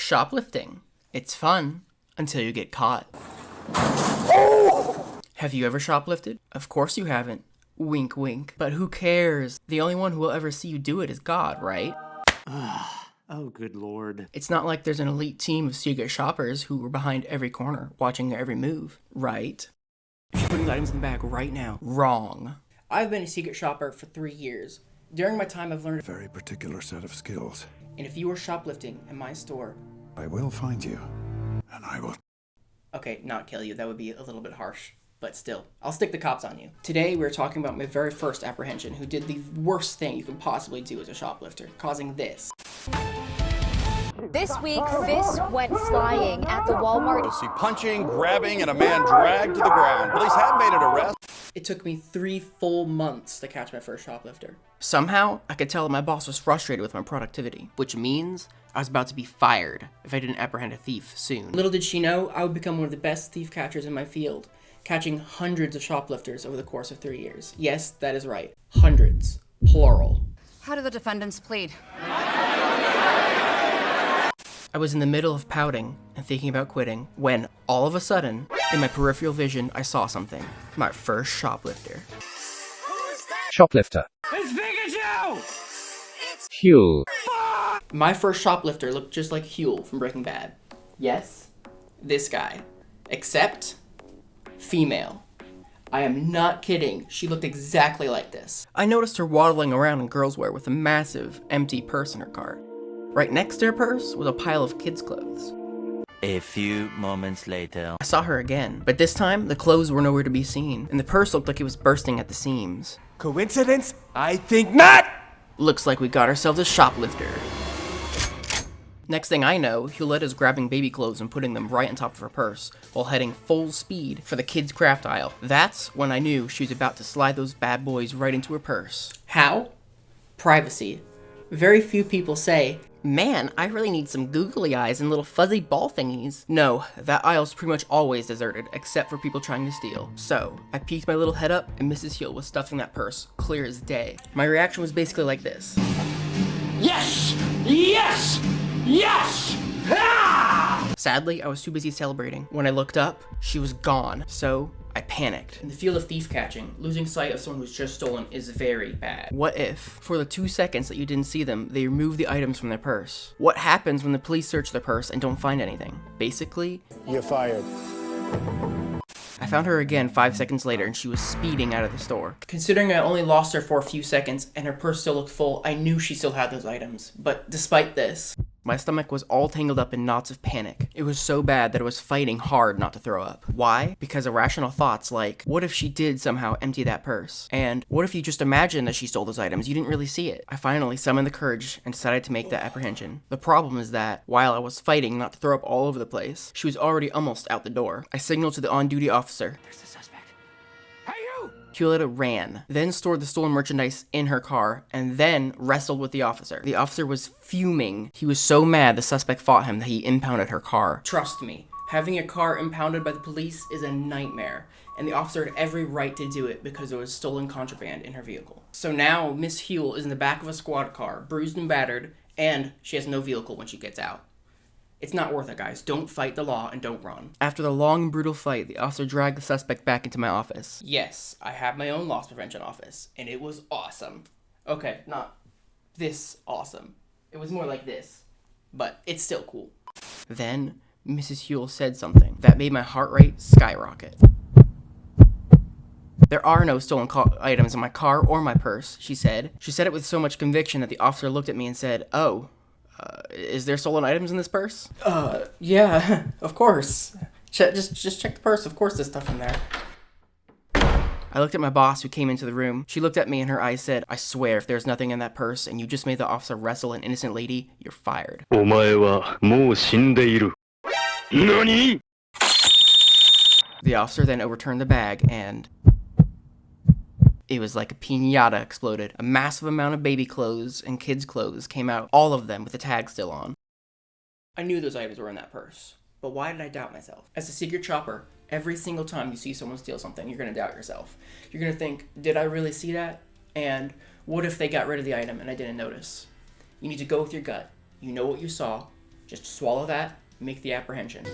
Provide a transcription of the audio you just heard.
Shoplifting. It's fun until you get caught. Have you ever shoplifted? Of course you haven't. Wink, wink. But who cares? The only one who will ever see you do it is God, right? Oh, good lord. It's not like there's an elite team of secret shoppers who are behind every corner, watching their every move, right? You're putting the items in the bag right now. Wrong. I've been a secret shopper for 3 years. During my time, I've learned a very particular set of skills. And if you were shoplifting in my store, I will find you, and I will... Okay, not kill you. That would be a little bit harsh. But still, I'll stick the cops on you. Today, we're talking about my very first apprehension, who did the worst thing you can possibly do as a shoplifter, causing this. This week, fists went flying at the Walmart. You'll see punching, grabbing, and a man dragged to the ground. Police have made an arrest. It took me 3 full months to catch my first shoplifter. Somehow, I could tell that my boss was frustrated with my productivity, which means I was about to be fired if I didn't apprehend a thief soon. Little did she know, I would become one of the best thief catchers in my field, catching hundreds of shoplifters over the course of 3 years. Yes, that is right. Hundreds. Plural. How do the defendants plead? I was in the middle of pouting and thinking about quitting when, all of a sudden, in my peripheral vision, I saw something. My first shoplifter. Shoplifter. It's Pikachu! Huel. My first shoplifter looked just like Huel from Breaking Bad. Yes, this guy. Except, female. I am not kidding, she looked exactly like this. I noticed her waddling around in girls' wear with a massive, empty purse in her cart. Right next to her purse was a pile of kids' clothes. A few moments later. I saw her again, but this time, the clothes were nowhere to be seen, and the purse looked like it was bursting at the seams. Coincidence? I think not! Looks like we got ourselves a shoplifter. Next thing I know, Huletta's grabbing baby clothes and putting them right on top of her purse, while heading full speed for the kids' craft aisle. That's when I knew she was about to slide those bad boys right into her purse. How? Privacy. Very few people say, man, I really need some googly eyes and little fuzzy ball thingies. No, that aisle's pretty much always deserted, except for people trying to steal. So, I peeked my little head up, and Mrs. Huel was stuffing that purse, clear as day. My reaction was basically like this. Yes! Yes! Yes! Ah! Sadly, I was too busy celebrating. When I looked up, she was gone, so I panicked. In the field of thief catching, losing sight of someone who's just stolen is very bad. What if, for the 2 seconds that you didn't see them, they remove the items from their purse? What happens when the police search their purse and don't find anything? Basically, you're fired. I found her again 5 seconds later and she was speeding out of the store. Considering I only lost her for a few seconds and her purse still looked full, I knew she still had those items. But despite this, my stomach was all tangled up in knots of panic. It was so bad that I was fighting hard not to throw up. Why? Because irrational thoughts like, what if she did somehow empty that purse? And what if you just imagined that she stole those items? You didn't really see it. I finally summoned the courage and decided to make that apprehension. The problem is that, while I was fighting not to throw up all over the place, she was already almost out the door. I signaled to the on-duty officer. There's the suspect. Hey, you! Huletta ran, then stored the stolen merchandise in her car, and then wrestled with the officer. The officer was fuming. He was so mad the suspect fought him that he impounded her car. Trust me, having a car impounded by the police is a nightmare, and the officer had every right to do it because there was stolen contraband in her vehicle. So now Miss Huel is in the back of a squad car, bruised and battered, and she has no vehicle when she gets out. It's not worth it, guys. Don't fight the law and don't run. After the long and brutal fight, the officer dragged the suspect back into my office. Yes, I have my own loss prevention office, and it was awesome. Okay, not this awesome. It was more like this, but it's still cool. Then, Mrs. Huel said something that made my heart rate skyrocket. There are no stolen items in my car or my purse, she said. She said it with so much conviction that the officer looked at me and said, oh, is there stolen items in this purse? Yeah, of course. Just check the purse. Of course there's stuff in there. I looked at my boss who came into the room. She looked at me and her eyes said, I swear if there's nothing in that purse and you just made the officer wrestle an innocent lady, you're fired. お前はもう死んでいる。何? The officer then overturned the bag and it was like a piñata exploded. A massive amount of baby clothes and kids' clothes came out, all of them with the tag still on. I knew those items were in that purse, but why did I doubt myself? As a secret shopper, every single time you see someone steal something, you're going to doubt yourself. You're going to think, did I really see that? And what if they got rid of the item and I didn't notice? You need to go with your gut. You know what you saw. Just swallow that, make the apprehension.